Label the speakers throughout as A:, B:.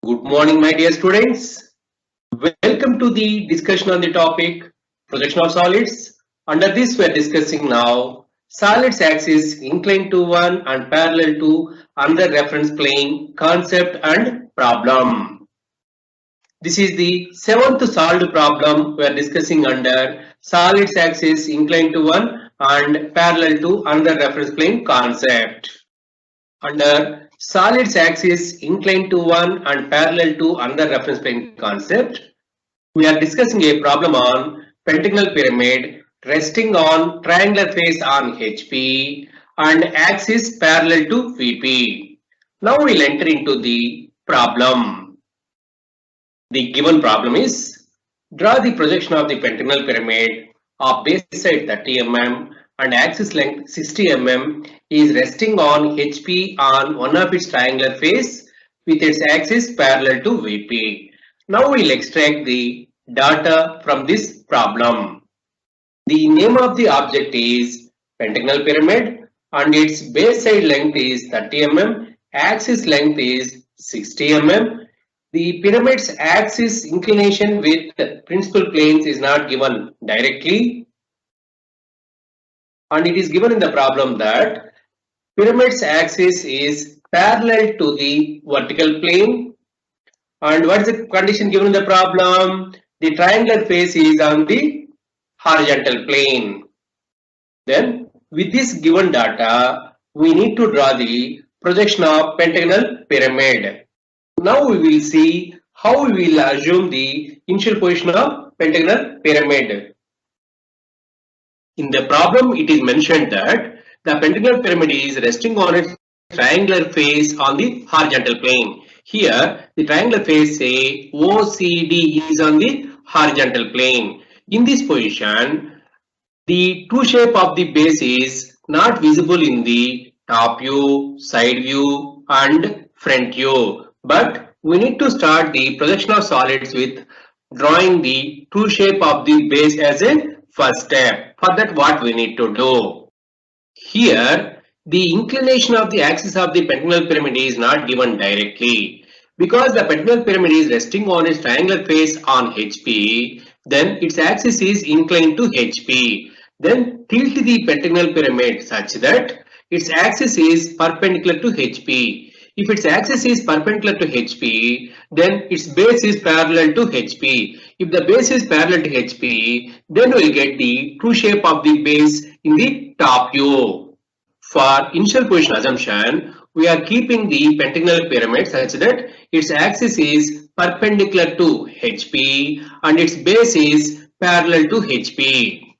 A: Good morning, my dear students. Welcome to the discussion on the topic projection of solids. Under this, we are discussing now solids axis inclined to one and parallel to another reference plane concept and problem. This is the seventh solved problem we are discussing under solids axis inclined to one and parallel to another reference plane concept. Under solids axis inclined to one and parallel to another reference plane concept, we are discussing a problem on pentagonal pyramid resting on triangular face on HP and axis parallel to VP. Now we'll enter into the problem. The given problem is, draw the projection of the pentagonal pyramid of base side 30 mm and axis length 60 mm is resting on HP on one of its triangular face with its axis parallel to VP. Now we'll extract the data from this problem. The name of the object is pentagonal pyramid and its base side length is 30 mm, axis length is 60 mm. The pyramid's axis inclination with principal planes is not given directly, and it is given in the problem that pyramid's axis is parallel to the vertical plane. And what is the condition given in the problem? The triangular face is on the horizontal plane. Then with this given data, we need to draw the projection of pentagonal pyramid. Now we will see how we will assume the initial position of pentagonal pyramid. In the problem, it is mentioned that the pentagonal pyramid is resting on its triangular face on the horizontal plane. Here, the triangular face say OCD is on the horizontal plane. In this position, the true shape of the base is not visible in the top view, side view and front view. But we need to start the projection of solids with drawing the true shape of the base as a first step. For that, what we need to do? Here, the inclination of the axis of the pentagonal pyramid is not given directly. Because the pentagonal pyramid is resting on its triangular face on HP, then its axis is inclined to HP. Then tilt the pentagonal pyramid such that its axis is perpendicular to HP. If its axis is perpendicular to HP, then its base is parallel to HP. If the base is parallel to HP, then we will get the true shape of the base in the top view. For initial position assumption, we are keeping the pentagonal pyramid such that its axis is perpendicular to HP and its base is parallel to HP.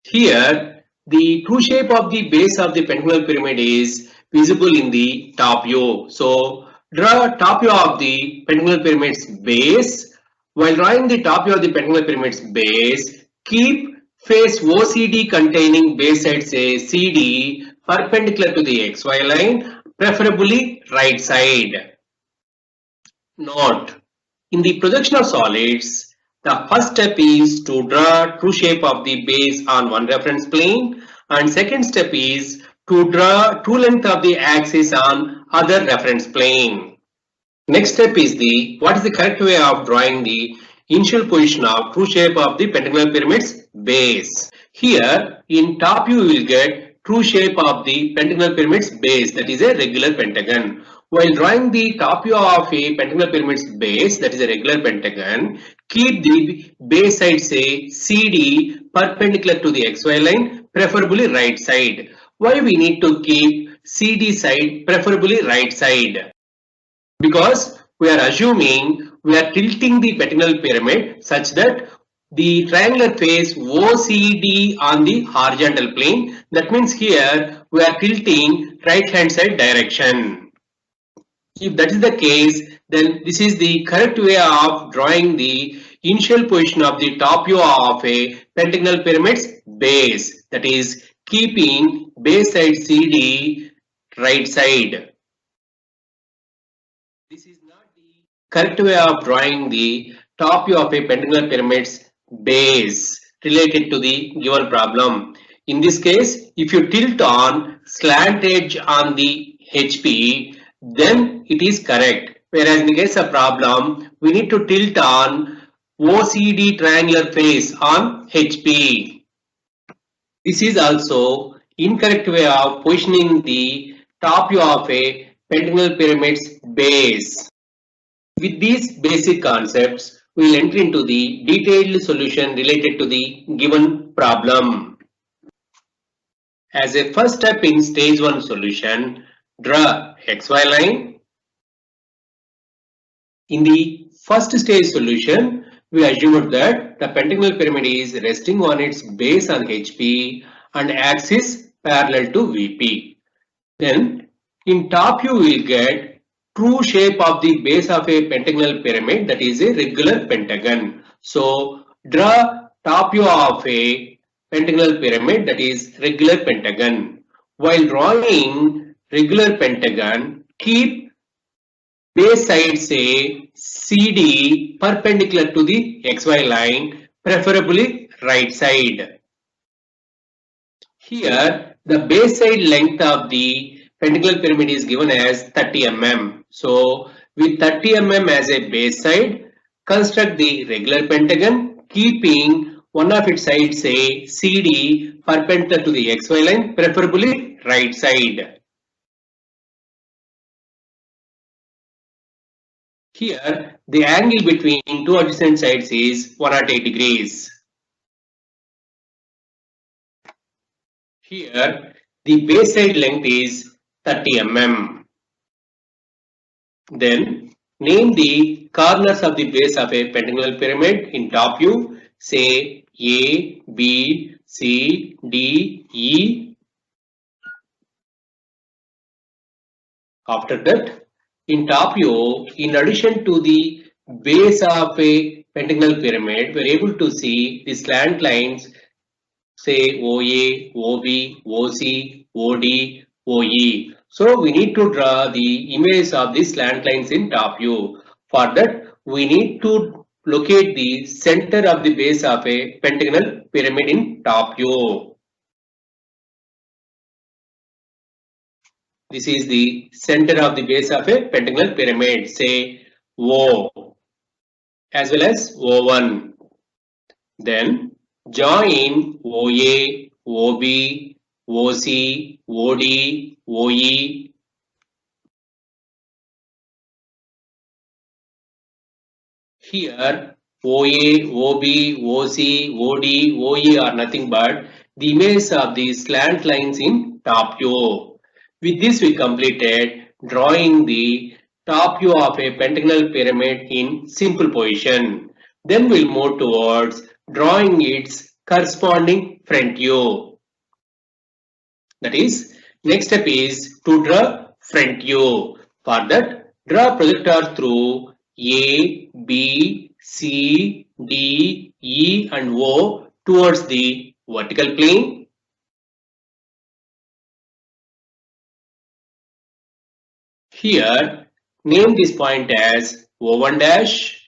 A: Here, the true shape of the base of the pentagonal pyramid is visible in the top view. So, draw top view of the pentagonal pyramid's base. While drawing the top view of the pentagonal pyramid's base, keep face OCD containing base side say CD perpendicular to the XY line, preferably right side. Note, in the projection of solids, the first step is to draw true shape of the base on one reference plane, and second step is to draw true length of the axis on other reference plane. Next step is what is the correct way of drawing the initial position of true shape of the pentagonal pyramid's base. Here in top view we will get true shape of the pentagonal pyramid's base, that is a regular pentagon. While drawing the top view of a pentagonal pyramid's base, that is a regular pentagon, keep the base side say CD perpendicular to the XY line, preferably right side. Why we need to keep CD side preferably right side? Because we are assuming we are tilting the pentagonal pyramid such that the triangular face OCD on the horizontal plane. That means here we are tilting right hand side direction. If that is the case, then this is the correct way of drawing the initial position of the top view of a pentagonal pyramid's base, that is keeping base side CD right side. This is not the correct way of drawing the top view of a pentagonal pyramid's base related to the given problem. In this case, if you tilt on slant edge on the HP, then it is correct. Whereas in the case of problem, we need to tilt on OCD triangular face on HP. This is also incorrect way of positioning the top view of a pentagonal pyramid's base. With these basic concepts, we will enter into the detailed solution related to the given problem. As a first step in stage 1 solution, draw XY line. In the first stage solution, we assumed that the pentagonal pyramid is resting on its base on HP and axis parallel to VP. Then in top view we will get true shape of the base of a pentagonal pyramid, that is a regular pentagon. So draw top view of a pentagonal pyramid, that is regular pentagon. While drawing regular pentagon, keep base side say CD perpendicular to the XY line, preferably right side. Here the base side length of the pentagonal pyramid is given as 30 mm. So with 30 mm as a base side, construct the regular pentagon keeping one of its sides say CD perpendicular to the XY line, preferably right side. Here the angle between two adjacent sides is 108 degrees. Here the base side length is 30 mm. Then name the corners of the base of a pentagonal pyramid in top view, say A, B, C, D, E. After that, in top view, in addition to the base of a pentagonal pyramid, we are able to see the slant lines say OA, OB, OC, OD, OE. So we need to draw the image of these slant lines in top view. For that, we need to locate the center of the base of a pentagonal pyramid in top view. This is the center of the base of a pentagonal pyramid, say O as well as O1. Then join OA, OB, OC, OD, OE. Here OA, OB, OC, OD, OE are nothing but the images of the slant lines in top view. With this we completed drawing the top view of a pentagonal pyramid in simple position. Then we'll move towards drawing its corresponding front view. That is, next step is to draw front view. For that, draw projector through A, B, C, D, E and O towards the vertical plane. Here, name this point as O1 dash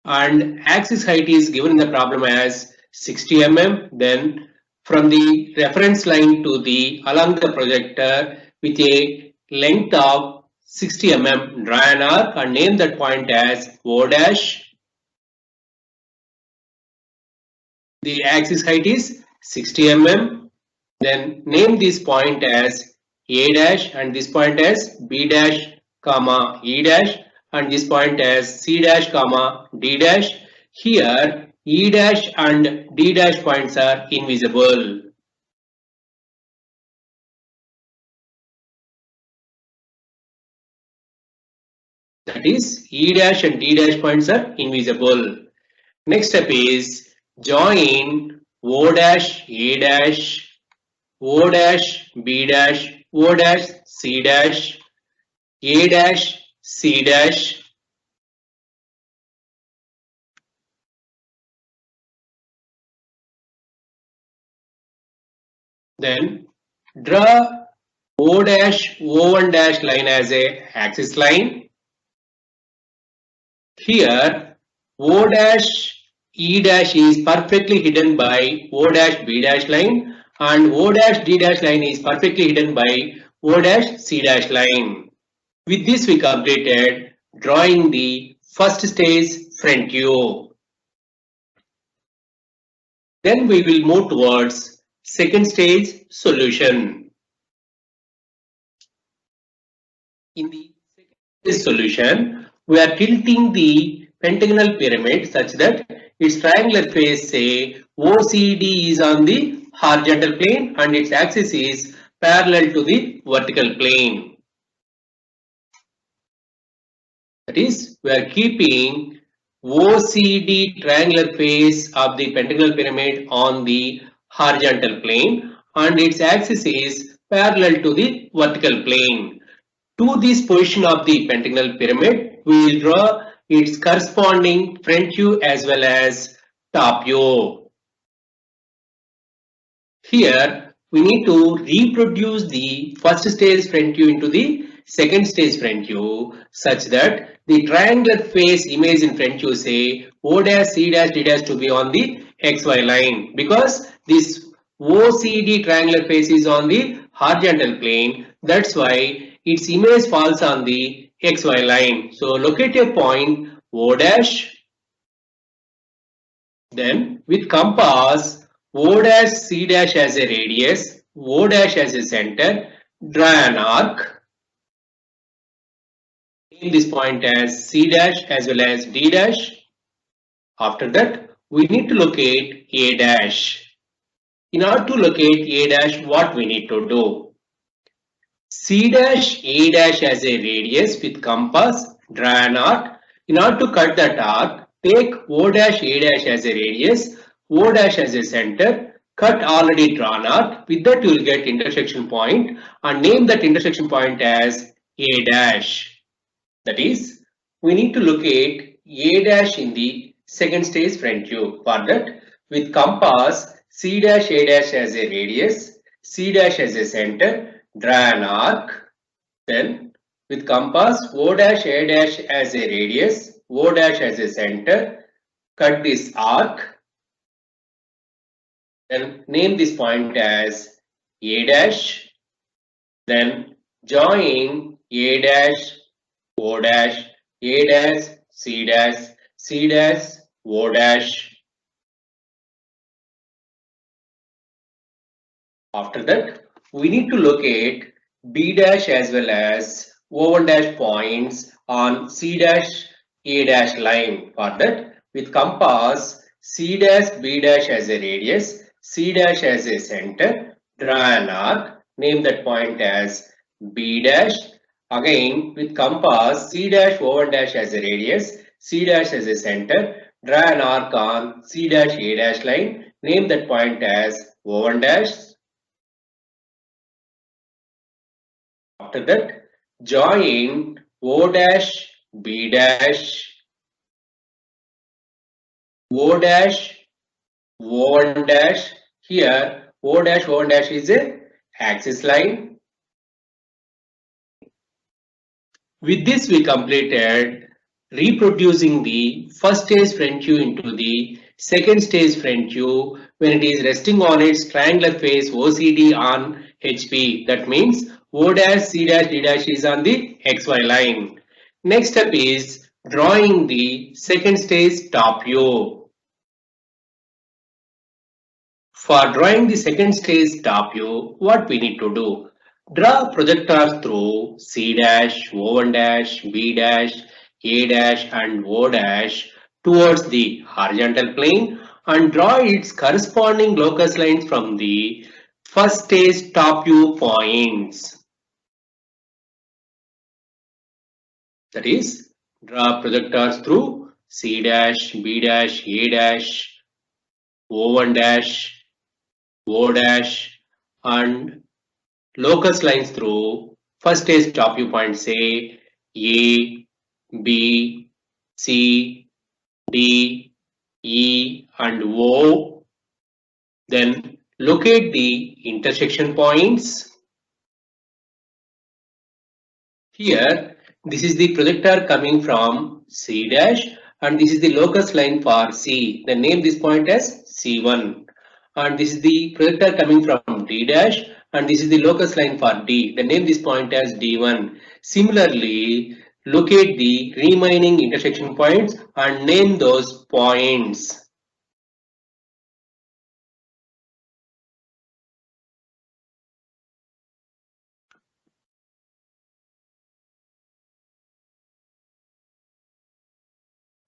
A: and axis height is given in the problem as 60 mm. Then from the reference line to the along the projector with a length of 60 mm, draw an arc and name that point as O dash. The axis height is 60 mm. Then name this point as A dash and this point as B dash comma E dash and this point as C dash comma D dash. Here E dash and D dash points are invisible. That is, E dash and D dash points are invisible. Next step is join O dash A dash, O dash B dash, O dash C dash, A dash C dash. Then draw O dash O1 dash line as a axis line. Here O dash E dash is perfectly hidden by O dash B dash line and O dash D dash line is perfectly hidden by O dash C dash line. With this we completed drawing the first stage front view. Then we will move towards second stage solution. In the second stage solution, we are tilting the pentagonal pyramid such that its triangular face, say OCD, is on the horizontal plane and its axis is parallel to the vertical plane. That is, we are keeping OCD triangular face of the pentagonal pyramid on the horizontal plane and its axis is parallel to the vertical plane. To this position of the pentagonal pyramid, we will draw its corresponding front view as well as top view. Here, we need to reproduce the first stage front view into the second stage front view such that the triangular face image in front view, say O dash, C dash, D dash, to be on the XY line, because this OCD triangular face is on the horizontal plane. That's why its image falls on the XY line. So locate a point O dash, then with compass O dash, C dash as a radius, O dash as a center, draw an arc. Name this point as C dash as well as D dash. After that, we need to locate A dash. In order to locate A dash, what we need to do? C dash A dash as a radius with compass, draw an arc. In order to cut that arc, take O dash A dash as a radius, O dash as a center, cut already drawn arc. With that, you will get intersection point and name that intersection point as A dash. That is, we need to locate A dash in the second stage front view. For that, with compass, C dash A dash as a radius, C dash as a center, draw an arc. Then with compass, O dash A dash as a radius, O dash as a center, cut this arc. Then name this point as A dash. Then join A dash, O dash, A dash, C dash, C dash, O dash. After that, we need to locate B dash as well as O1 dash points on C dash A dash line. For that, with compass, C dash B dash as a radius, C dash as a center, draw an arc, name that point as B dash. Again, with compass, C dash O1 dash as a radius, C dash as a center, draw an arc on C dash A dash line, name that point as O1 dash. After that, join O dash, B dash, O dash, O1 dash. Here, O dash, O1 dash is a axis line. With this, we completed reproducing the first stage front view into the second stage front view when it is resting on its triangular face OCD on HP. That means O dash, C dash, D dash is on the XY line. Next step is drawing the second stage top view. For drawing the second stage top view, what we need to do? Draw projectors through C dash, O1 dash, B dash, A dash and O dash towards the horizontal plane and draw its corresponding locus lines from the first stage top view points. That is, draw projectors through C dash, B dash, A dash, O1 dash, O dash and locus lines through first stage top view points, say A, B, C, D, E and O. Then locate the intersection points. Here, this is the projector coming from C dash and this is the locus line for C. Then name this point as C1. And this is the projector coming from D dash and this is the locus line for D. Then name this point as D1. Similarly, locate the remaining intersection points and name those points.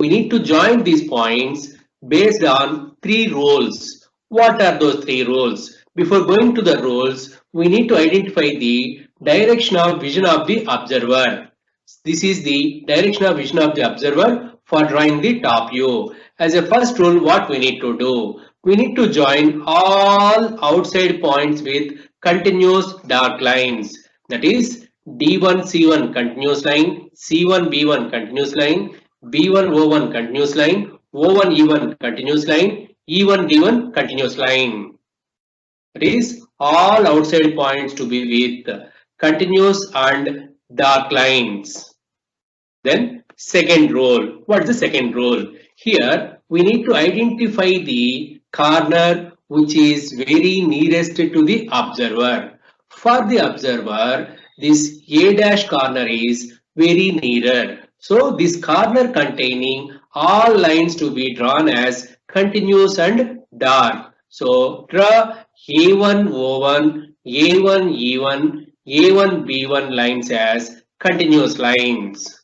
A: We need to join these points based on three rules. What are those three rules? Before going to the rules, we need to identify the direction of vision of the observer. This is the direction of vision of the observer for drawing the top view. As a first rule, what we need to do? We need to join all outside points with continuous dark lines. That is D1 C1 continuous line, C1 B1 continuous line, B1 O1 continuous line, O1 E1 continuous line, E1 D1 continuous line. That is all outside points to be with continuous and dark lines. Then second rule. What is the second rule? Here we need to identify the corner which is very nearest to the observer. For the observer, this A dash corner is very nearer. So this corner containing all lines to be drawn as continuous and dark. So draw A1 O1, A1 E1, A1 B1 lines as continuous lines.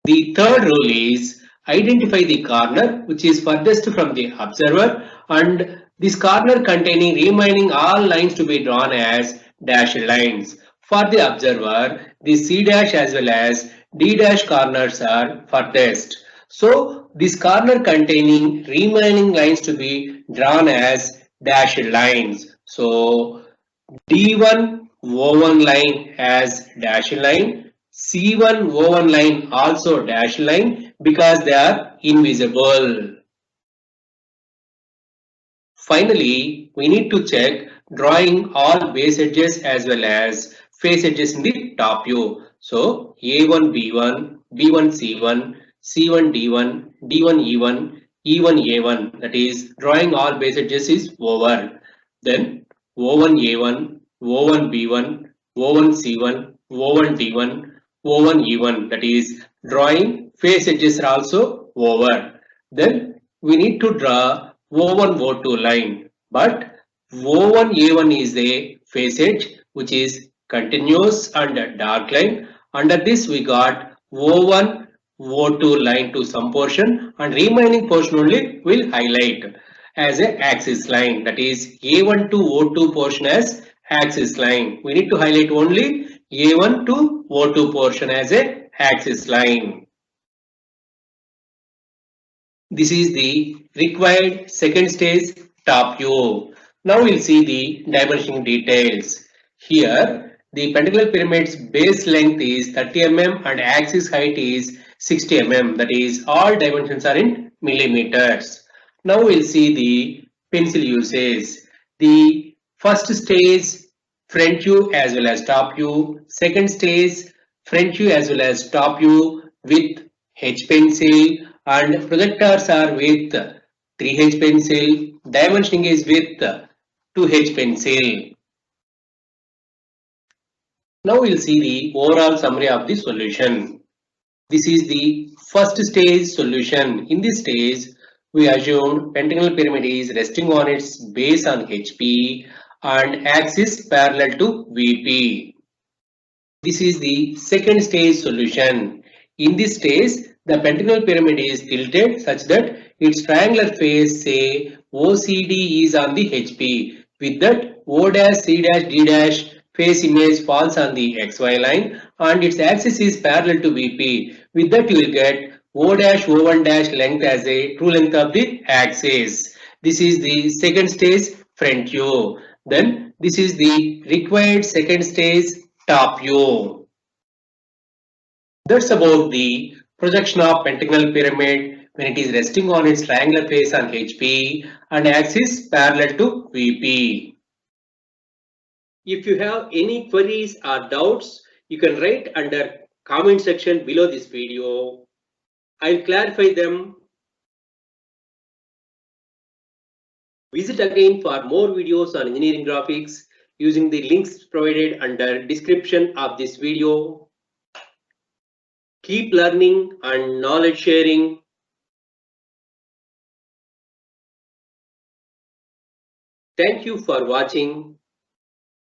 A: The third rule is identify the corner which is furthest from the observer and this corner containing remaining all lines to be drawn as dashed lines. For the observer, the C dash as well as D dash corners are furthest. So this corner containing remaining lines to be drawn as dashed lines. So D1 O1 line as dashed line, C1 O1 line also dashed line because they are invisible. Finally, we need to check drawing all base edges as well as face edges in the top view. So A1 B1, B1 C1, C1 D1, D1 E1, E1 A1, that is drawing all base edges is over. Then O1 A1, O1 B1, O1 C1, O1 D1, O1 E1, that is drawing face edges are also over. Then we need to draw O1 O2 line, but O1 A1 is a face edge which is continuous and a dark line. Under this we got O1 O2 line to some portion and remaining portion only will highlight as a axis line, that is A1 to O2 portion as axis line. We need to highlight only A1 to O2 portion as a axis line. This is the required second stage top view. Now we'll see the dimensioning details. Here the pentagonal pyramid's base length is 30 mm and axis height is 60 mm. That is all dimensions are in millimeters. Now we'll see the pencil uses. The first stage front view as well as top view. Second stage front view as well as top view with H pencil and projectors are with 3H pencil. Dimensioning is with 2H pencil. Now we'll see the overall summary of the solution. This is the first stage solution. In this stage, we assumed pentagonal pyramid is resting on its base on HP and axis parallel to VP. This is the second stage solution. In this stage, the pentagonal pyramid is tilted such that its triangular face, say OCD, is on the HP. With that, O dash, C dash, D dash face image falls on the XY line and its axis is parallel to VP. With that, you will get O dash, O1 dash length as a true length of the axis. This is the second stage front view. Then this is the required second stage top view. That's about the projection of pentagonal pyramid when it is resting on its triangular face on HP and axis parallel to VP. If you have any queries or doubts, you can write under comment section below this video. I'll clarify them. Visit again for more videos on engineering graphics. using the links provided under description of this video. Keep learning and knowledge sharing. Thank you for watching.